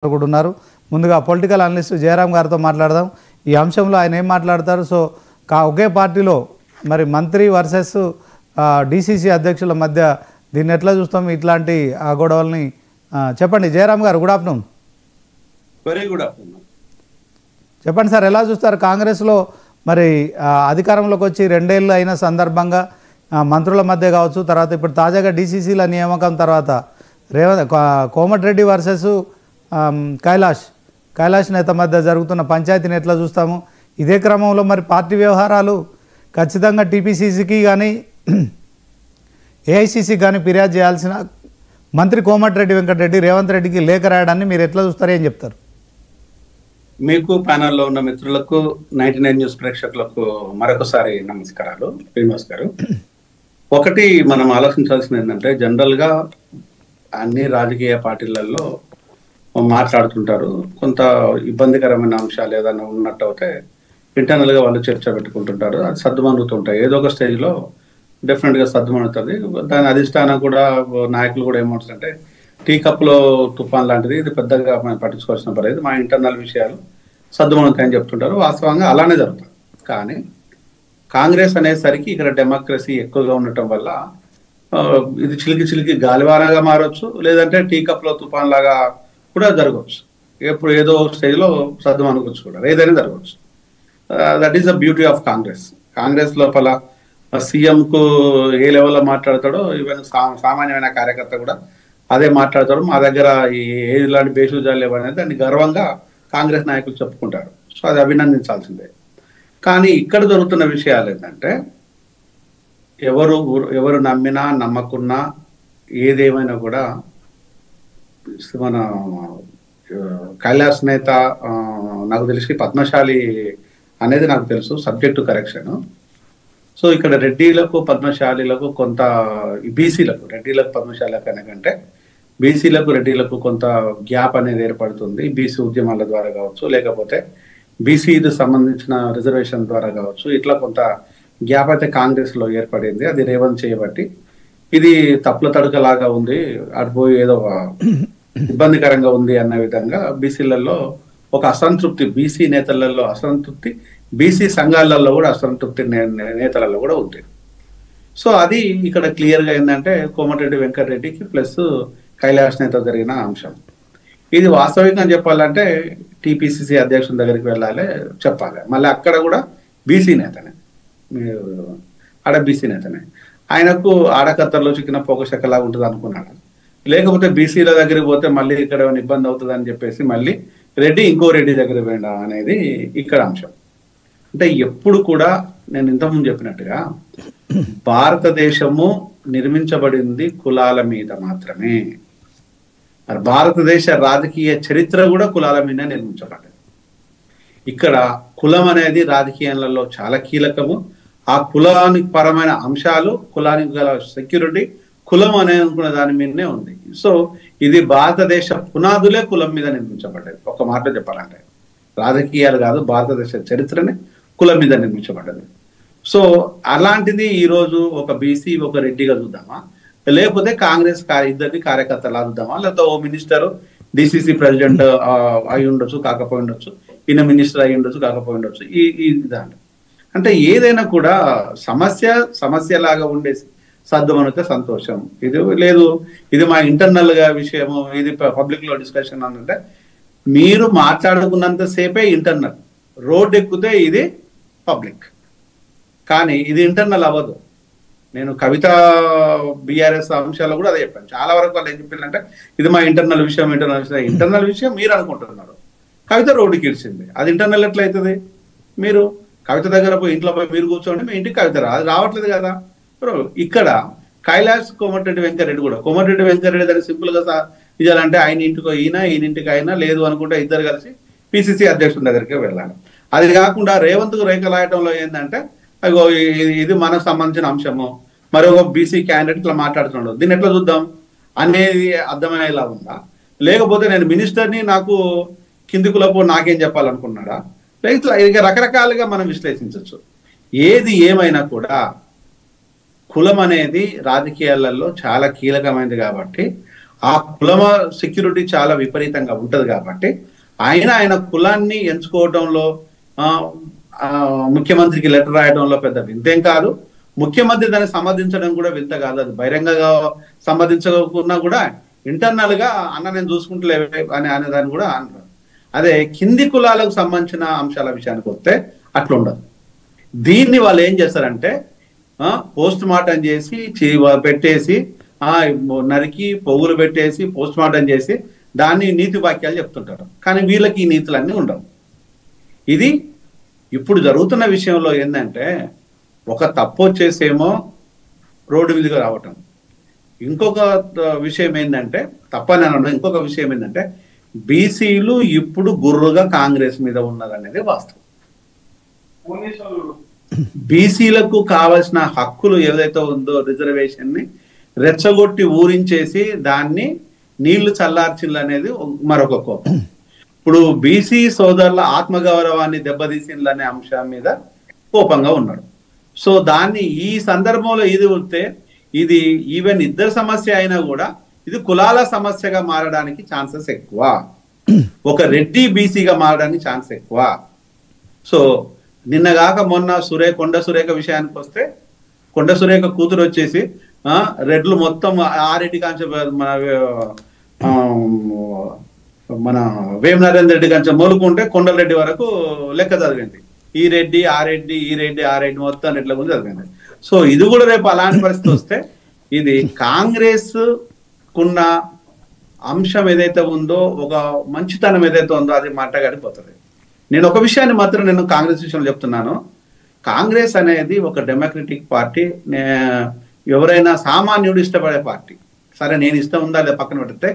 కూడా ఉన్నారు. ముందుగా పొలిటికల్ అనలిస్ట్ జయరాం గారితో మాట్లాడదాం. ఈ అంశంలో ఆయన ఏం మాట్లాడతారు? సో ఒకే పార్టీలో మరి మంత్రి వర్సెస్ డిసిసి అధ్యక్షుల మధ్య దీన్ని ఎట్లా చూస్తాం? ఇట్లాంటి గొడవల్ని చెప్పండి జయరాం గారు. Good afternoon. Very good afternoon. చెప్పండి సార్, ఎలా చూస్తారు? కాంగ్రెస్లో మరి అధికారంలోకి వచ్చి 2 ఏళ్ళు అయిన సందర్భంగా మంత్రుల మధ్య కావచ్చు, తర్వాత ఇప్పుడు తాజాగా డిసిసిల నియామకం తర్వాత కోమటిరెడ్డి వర్సెస్ కైలాష్ నేత మధ్య జరుగుతున్న పంచాయతీని ఎట్లా చూస్తాము? ఇదే క్రమంలో మరి పార్టీ వ్యవహారాలు ఖచ్చితంగా టీపీసీసీకి కానీ ఏఐసీసీకి కానీ ఫిర్యాదు చేయాల్సిన మంత్రి కోమటిరెడ్డి వెంకటరెడ్డి రేవంత్ రెడ్డికి లేఖ రాయడాన్ని మీరు ఎట్లా చూస్తారో ఏం చెప్తారు? మీకు ప్యానల్లో ఉన్న మిత్రులకు 99 న్యూస్ ప్రేక్షకులకు మరొకసారి నమస్కారాలు. శ్రీనివాస్ గారు, ఒకటి మనం ఆలోచించాల్సింది ఏంటంటే, జనరల్గా అన్ని రాజకీయ పార్టీలలో మాట్లాడుతుంటారు. కొంత ఇబ్బందికరమైన అంశాలు ఏదైనా ఉన్నట్టు అయితే ఇంటర్నల్గా వాళ్ళు చర్చ పెట్టుకుంటుంటారు. అది సర్దుమణుగుతుంటాయి. ఏదో ఒక స్టేజ్లో డెఫినెట్గా సర్దుమణుగుతుంది. దాని అధిష్టానం కూడా, నాయకులు కూడా ఏమంటారంటే, టీ కప్లో తుఫాన్ లాంటిది, ఇది పెద్దగా మనం పట్టించుకోవాల్సిన పర్లేదు, మా ఇంటర్నల్ విషయాలు సర్దుమణుగుతాయని చెప్తుంటారు. వాస్తవంగా అలానే జరుగుతుంది. కానీ కాంగ్రెస్ అనేసరికి ఇక్కడ డెమోక్రసీ ఎక్కువగా ఉండటం వల్ల ఇది చిలికి గాలివానగా మారవచ్చు, లేదంటే టీ కప్లో తుఫాన్ లాగా కూడా జరగవచ్చు. ఎప్పుడు ఏదో స్టేజ్లో సర్దుమణుగొచ్చు కూడా, ఏదైనా జరగవచ్చు. That is the beauty of Congress. Congress లోపల సీఎంకు ఏ లెవెల్లో మాట్లాడతాడో, ఈవెన్ సామాన్యమైన కార్యకర్త కూడా అదే మాట్లాడతాడు. మా దగ్గర ఇలాంటి బేషుజాలు లేవనేది దాన్ని గర్వంగా కాంగ్రెస్ నాయకులు చెప్పుకుంటారు. సో అది అభినందించాల్సిందే. కానీ ఇక్కడ జరుగుతున్న విషయాలు ఏంటంటే, ఎవరు నమ్మినా నమ్మకున్నా ఏదేమైనా కూడా మన కైలాస్ నేత నాకు తెలిసి పద్మశాలి అనేది నాకు తెలుసు, సబ్జెక్టు కరెక్షన్. సో ఇక్కడ రెడ్డిలకు పద్మశాలిలకు కొంత బీసీలకు, రెడ్డిలకు పద్మశాలకు కంటే బీసీలకు రెడ్డిలకు కొంత గ్యాప్ అనేది ఏర్పడుతుంది. బీసీ ఉద్యమాల ద్వారా కావచ్చు, లేకపోతే బీసీకి సంబంధించిన రిజర్వేషన్ ద్వారా కావచ్చు, ఇట్లా కొంత గ్యాప్ అయితే కాంగ్రెస్లో ఏర్పడింది. అది రేవంత్ చేయబట్టి ఇది తప్పుల తడకలాగా ఉంది, అటుపోయి ఏదో ఇబ్బందికరంగా ఉంది అన్న విధంగా బీసీలలో ఒక అసంతృప్తి, బీసీ నేతలలో అసంతృప్తి, బీసీ సంఘాలలో కూడా అసంతృప్తి నేతలలో కూడా ఉంది. సో అది ఇక్కడ క్లియర్గా ఏంటంటే, కోమటిరెడ్డి వెంకటరెడ్డికి ప్లస్ కైలాష్ నేత జరిగిన అంశం. ఇది వాస్తవికంగా చెప్పాలంటే టీపీసీసీ అధ్యక్షుల దగ్గరికి వెళ్ళాలి, చెప్పాలి. మళ్ళీ అక్కడ కూడా బీసీ నేతనే, ఆడ బీసీ నేతనే. ఆయనకు ఆడకత్తర్లో చిక్కిన పొగశక్కలాగా ఉంటుంది అనుకున్నాడు. లేకపోతే బీసీల దగ్గరికి పోతే మళ్ళీ ఇక్కడ ఏమైనా ఇబ్బంది అవుతుంది అని చెప్పేసి మళ్ళీ రెడ్డి ఇంకో రెడ్డి దగ్గరికి పోయినా అనేది ఇక్కడ అంశం. అంటే ఎప్పుడు కూడా నేను ఇంతకుముందు చెప్పినట్టుగా భారతదేశము నిర్మించబడింది కులాల మీద మాత్రమే. మరి భారతదేశ రాజకీయ చరిత్ర కూడా కులాల మీద నిర్మించబడింది. ఇక్కడ కులం అనేది రాజకీయాలలో చాలా కీలకము. ఆ కులానికి పరమైన అంశాలు, కులానికి గల సెక్యూరిటీ, కులం అనుకున్న దాని మీదనే ఉంది. సో ఇది భారతదేశ పునాదులే కులం మీద నిర్మించబడ్డది. ఒక మాట చెప్పాలంటే రాజకీయాలు కాదు, భారతదేశ చరిత్రనే కులం మీద నిర్మించబడ్డది. సో అలాంటిది ఈరోజు ఒక బీసీ ఒక రెడ్డిగా చూద్దామా, లేకపోతే కాంగ్రెస్ ఇద్దరిని కార్యకర్తలా చూద్దామా, లేకపోతే ఓ మినిస్టర్ డిసిసి ప్రెసిడెంట్ అయి ఉండొచ్చు, కాకపోయి ఉండొచ్చు, ఈయన మినిస్టర్ అయి ఉండొచ్చు, కాకపోయి ఉండొచ్చు. ఈ దాంట్లో అంటే ఏదైనా కూడా సమస్యలాగా ఉండే సర్దుమణితే సంతోషం. ఇది లేదు, ఇది మా ఇంటర్నల్ గా విషయము, ఇది పబ్లిక్ లో డిస్కషన్ అంటే మీరు మాట్లాడుకున్నంత సేపే ఇంటర్నల్, రోడ్ ఎక్కితే ఇది పబ్లిక్. కానీ ఇది ఇంటర్నల్ అవ్వదు. నేను కవిత బీఆర్ఎస్ అంశాల్లో కూడా అదే చెప్పాను. చాలా వరకు వాళ్ళు ఏం చెప్పిందంటే, ఇది మా ఇంటర్నల్ విషయం, ఇంటర్నల్ విషయం మీరు అనుకుంటున్నారు. కవిత రోడ్డుకి ఇడిచింది, అది ఇంటర్నల్ ఎట్లా అవుతుంది? మీరు కవిత దగ్గర పోయి ఇంట్లో పోయి మీరు కూర్చోండి, మీ ఇంటికి కవిత అది రావట్లేదు కదా. ఇక్కడ కైలాష్ కోమటిరెడ్డి వెంకటరెడ్డి కూడా, కోమటిరెడ్డి వెంకటరెడ్డి దాన్ని సింపుల్ గా ఇవ్వాలంటే ఆయన ఇంటికి ఈయన ఇంటికి అయినా, లేదు అనుకుంటే ఇద్దరు కలిసి పిసిసి అధ్యక్షుల దగ్గరికి వెళ్ళాలి. అది కాకుండా రేవంత్కు రేఖలాయటంలో ఏంటంటే, అగో ఇది మనకు సంబంధించిన అంశము, మరొక బీసీ క్యాండిడేట్ ఇట్లా మాట్లాడుతున్నాడు, దీన్ని ఎట్లా చూద్దాం అనేది అర్థమయ్యేలా ఉందా? లేకపోతే నేను మినిస్టర్ని, నాకు కింది కులపు నాకేం చెప్పాలనుకున్నాడా? ఇట్లా ఇక రకరకాలుగా మనం విశ్లేషించవచ్చు. ఏది ఏమైనా కూడా కులం అనేది రాజకీయాలలో చాలా కీలకమైనది కాబట్టి ఆ కులమ సెక్యూరిటీ చాలా విపరీతంగా ఉంటది కాబట్టి ఆయన కులాన్ని ఎంచుకోవడంలో ముఖ్యమంత్రికి లెటర్ రాయడంలో పెద్ద వింతేం కాదు. ముఖ్యమంత్రి దాన్ని సమర్థించడం కూడా వింత కాదు. అది బహిరంగంగా సమర్థించకున్నా కూడా ఇంటర్నల్ గా అన్న నేను చూసుకుంటలేవే అనేదాన్ని కూడా అంటారు. అదే కింది కులాలకు సంబంధించిన అంశాల విషయానికి వస్తే అట్లుండదు. దీన్ని వాళ్ళు ఏం చేస్తారంటే పోస్ట్ మార్టం చేసి పెట్టేసి నరికి పొగులు పెట్టేసి పోస్ట్ మార్టం చేసి దాన్ని నీతి వాక్యాలు చెప్తుంటారు. కానీ వీళ్ళకి ఈ నీతులన్నీ ఉండవు. ఇది ఇప్పుడు జరుగుతున్న విషయంలో ఏంటంటే ఒక తప్పు వచ్చేసేమో రోడ్డు మీదకి రావటం, ఇంకొక విషయం ఏంటంటే తప్పని అనడం, ఇంకొక విషయం ఏంటంటే బీసీలు ఇప్పుడు గుర్రుగా కాంగ్రెస్ మీద ఉన్నదనేది వాస్తవం. బీసీలకు కావాల్సిన హక్కులు ఏదైతే ఉందో రిజర్వేషన్ ని రెచ్చగొట్టి ఊరించేసి దాన్ని నీళ్లు చల్లార్చిల్ అనేది మరొక కోపం. ఇప్పుడు బీసీ సోదరుల ఆత్మగౌరవాన్ని దెబ్బతీసిందనే అంశం మీద కోపంగా ఉన్నాడు. సో దాన్ని ఈ సందర్భంలో ఇది వస్తే ఇది ఈవెన్ ఇద్దరు సమస్య అయినా కూడా ఇది కులాల సమస్యగా మారడానికి ఛాన్సెస్ ఎక్కువ, ఒక రెడ్డి బీసీగా మారడానికి ఛాన్స్ ఎక్కువ. సో నిన్నగాక మొన్న కొండ సురేఖ విషయానికి వస్తే కొండ సురేఖ కూతురు వచ్చేసి రెడ్లు మొత్తం ఆ రెడ్డి కాంచె మన వేమ నరేంద్ర రెడ్డి కాంచె మొలుకుంటే కొండలరెడ్డి వరకు లెక్క చదివింది. ఈ రెడ్డి ఆ రెడ్డి ఈ రెడ్డి ఆ రెడ్డి మొత్తం రెడ్ల గురించి చదివింది. సో ఇది కూడా రేపు అలాంటి పరిస్థితి వస్తే ఇది కాంగ్రెస్ కున్న అంశం ఏదైతే ఉందో, ఒక మంచితనం ఏదైతే ఉందో అది మంటగడిపోతుంది. నేను ఒక విషయాన్ని మాత్రం నేను కాంగ్రెస్ విషయంలో చెప్తున్నాను. కాంగ్రెస్ అనేది ఒక డెమోక్రటిక్ పార్టీ, ఎవరైనా సామాన్యుడు ఇష్టపడే పార్టీ. సరే నేను ఇష్టం ఉందా లేదా పక్కన పెడితే,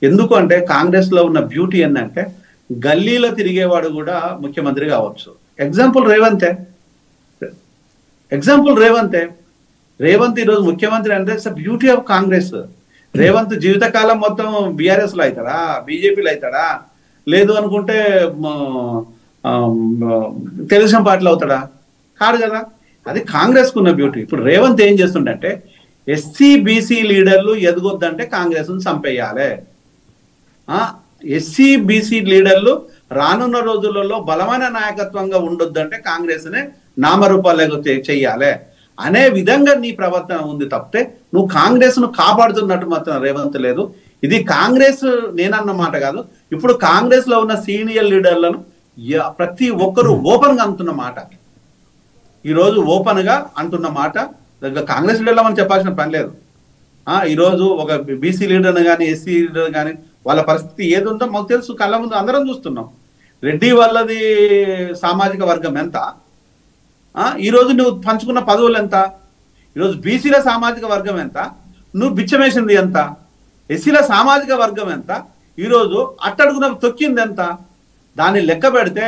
ఎందుకు అంటే కాంగ్రెస్ లో ఉన్న బ్యూటీ ఏంటంటే గల్లీలో తిరిగేవాడు కూడా ముఖ్యమంత్రి కావచ్చు. ఎగ్జాంపుల్ రేవంత్ ఈరోజు ముఖ్యమంత్రి అంటే it's beauty of Congress. Revanth జీవితకాలం మొత్తం బీఆర్ఎస్ లో అవుతాడా, బీజేపీలో అవుతాడా, లేదు అనుకుంటే తెలుగుదేశం పార్టీలో అవుతాడా? కాదు కదా. అది కాంగ్రెస్ కున్న బ్యూటీ. ఇప్పుడు రేవంత్ ఏం చేస్తుండే, ఎస్సీ బీసీ లీడర్లు ఎదగొద్దంటే కాంగ్రెస్ ను చంపేయాలి, ఎస్సీ బీసీ లీడర్లు రానున్న రోజులలో బలమైన నాయకత్వంగా ఉండొద్దంటే కాంగ్రెస్ నే నామరూపాలు చెయ్యాలి అనే విధంగా నీ ప్రవర్తన ఉంది తప్పితే నువ్వు కాంగ్రెస్ ను కాపాడుతున్నట్టు మాత్రం రేవంత్ లేదు. ఇది కాంగ్రెస్ నేనన్న మాట కాదు, ఇప్పుడు కాంగ్రెస్ లో ఉన్న సీనియర్ లీడర్లను ప్రతి ఒక్కరు ఓపెన్ గా అంటున్న మాట, ఈరోజు ఓపెన్ గా అంటున్న మాట. కాంగ్రెస్ లీడర్లో మనం చెప్పాల్సిన పని లేదు. ఈరోజు ఒక బీసీ లీడర్ కానీ ఎస్సీ లీడర్ కానీ వాళ్ళ పరిస్థితి ఏది ఉందో మాకు తెలుసు, కళ్ళ ముందు అందరం చూస్తున్నాం. రెడ్డి వాళ్ళది సామాజిక వర్గం ఎంత, ఈరోజు నువ్వు పంచుకున్న పదవులు ఎంత, ఈరోజు బీసీల సామాజిక వర్గం ఎంత, నువ్వు బిచ్చమేసింది ఎంత, ఎస్సీల సామాజిక వర్గం ఎంత, ఈరోజు అట్టడుగున తొక్కింది ఎంత, దాన్ని లెక్క పెడితే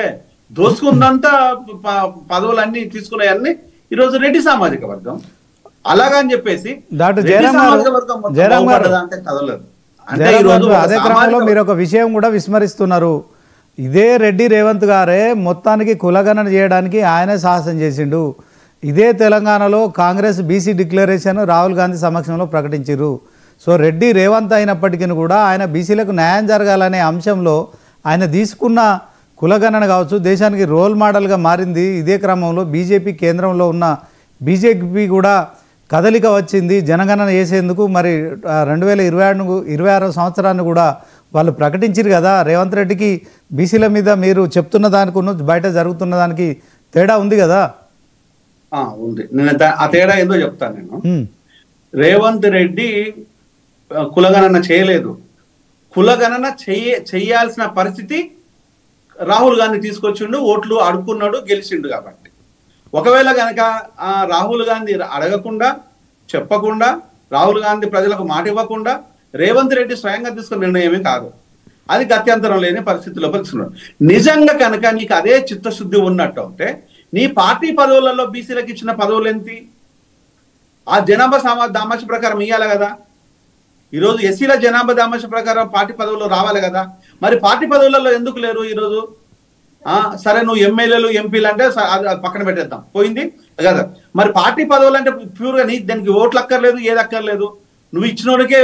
దోసుకున్నంత పదవులన్నీ తీసుకున్నాయన్నీ ఈరోజు రెడ్డి సామాజిక వర్గం. అలాగని చెప్పేసి అదే క్రమంలో మీరు ఒక విషయం కూడా విస్మరిస్తున్నారు. ఇదే రెడ్డి రేవంత్ గారే మొత్తానికి కులగణన చేయడానికి ఆయనే సాహసం చేసిండు. ఇదే తెలంగాణలో కాంగ్రెస్ బీసీ డిక్లరేషన్ రాహుల్ గాంధీ సమక్షంలో ప్రకటించారు. సో రెడ్డి రేవంత్ అయినప్పటికీ కూడా ఆయన బీసీలకు న్యాయం జరగాలనే అంశంలో ఆయన తీసుకున్న కులగణన కావచ్చు దేశానికి రోల్ మోడల్గా మారింది. ఇదే క్రమంలో బీజేపీ కేంద్రంలో ఉన్న బీజేపీ కూడా కదలిక వచ్చింది జనగణన చేసేందుకు. మరి 2026 సంవత్సరాన్ని కూడా వాళ్ళు ప్రకటించారు కదా. రేవంత్ రెడ్డికి బీసీల మీద మీరు చెప్తున్న దానికి బయట జరుగుతున్న దానికి తేడా ఉంది కదా. ఉంది, నేను ఆ తేడా ఏందో చెప్తాను. నేను రేవంత్ రెడ్డి కులగణన చేయలేదు. కులగణన చేయాల్సిన పరిస్థితి రాహుల్ గాంధీ తీసుకొచ్చిండు, ఓట్లు అడుక్కున్నాడు, గెలిచిండు. కాబట్టి ఒకవేళ కనుక రాహుల్ గాంధీ అడగకుండా చెప్పకుండా రాహుల్ గాంధీ ప్రజలకు మాట ఇవ్వకుండా రేవంత్ రెడ్డి స్వయంగా తీసుకున్న నిర్ణయమే కాదు, అది గత్యంతరం లేని పరిస్థితిలో పరిస్థితున్నారు. నిజంగా కనుక నీకు అదే చిత్తశుద్ధి ఉన్నట్టు అంటే నీ పార్టీ పదవులలో బీసీలకు ఇచ్చిన పదవులు ఏంటి, ఆ జనాభా దామాష ప్రకారం ఇవ్వాలి కదా. ఈరోజు ఎస్సీల జనాభా దామాష ప్రకారం పార్టీ పదవులు రావాలి కదా. మరి పార్టీ పదవులలో ఎందుకు లేరు ఈరోజు? సరే నువ్వు ఎమ్మెల్యేలు ఎంపీలు అంటే పక్కన పెట్టేద్దాం, పోయింది కదా. మరి పార్టీ పదవులు అంటే ప్యూర్గా దానికి ఓట్లు అక్కర్లేదు, ఏది అక్కర్లేదు, నువ్వు ఇచ్చినోడికే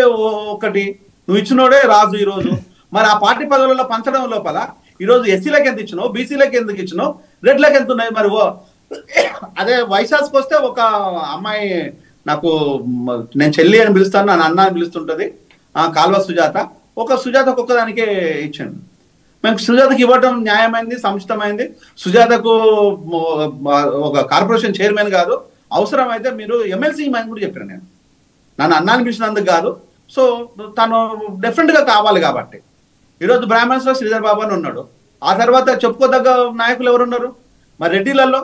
ఒకటి నువ్వు ఇచ్చినోడే రాజు ఈ రోజు. మరి ఆ పార్టీ పదవులలో పంచడం లోపల ఈ రోజు ఎస్సీలకు ఎంత ఇచ్చినావు, బీసీలకు ఎందుకు ఇచ్చినావు, రెడ్లకు ఎంత ఉన్నాయి? మరి అదే వైశాస్కి వస్తే ఒక అమ్మాయి నాకు నేను చెల్లి అని పిలుస్తాను, నన్ను అన్న అని పిలుస్తుంటది, కాల్వ సుజాత. ఒక సుజాతకు ఒక్కదానికే ఇచ్చాను. మేము సుజాతకు ఇవ్వడం న్యాయమైంది, సముచితమైంది. సుజాతకు ఒక కార్పొరేషన్ చైర్మన్ కాదు, అవసరమైతే మీరు ఎమ్మెల్సీ మైండ్ కూడా చెప్పాను. నేను నన్ను అన్నాన్ని పిలిచినందుకు కాదు. సో తను డెఫినెట్గా కావాలి కాబట్టి ఈరోజు బ్రాహ్మణ్స్ లో శ్రీధర్ బాబు అని ఉన్నాడు. ఆ తర్వాత చెప్పుకోదగ్గ నాయకులు ఎవరున్నారు? మరి రెడ్డిలలో,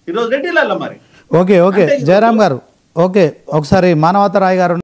ఈరోజు రెడ్డిలలో మరి. ఓకే ఓకే జయరామ్ గారు, ఓకే ఒకసారి మానవత రాయ్ గారు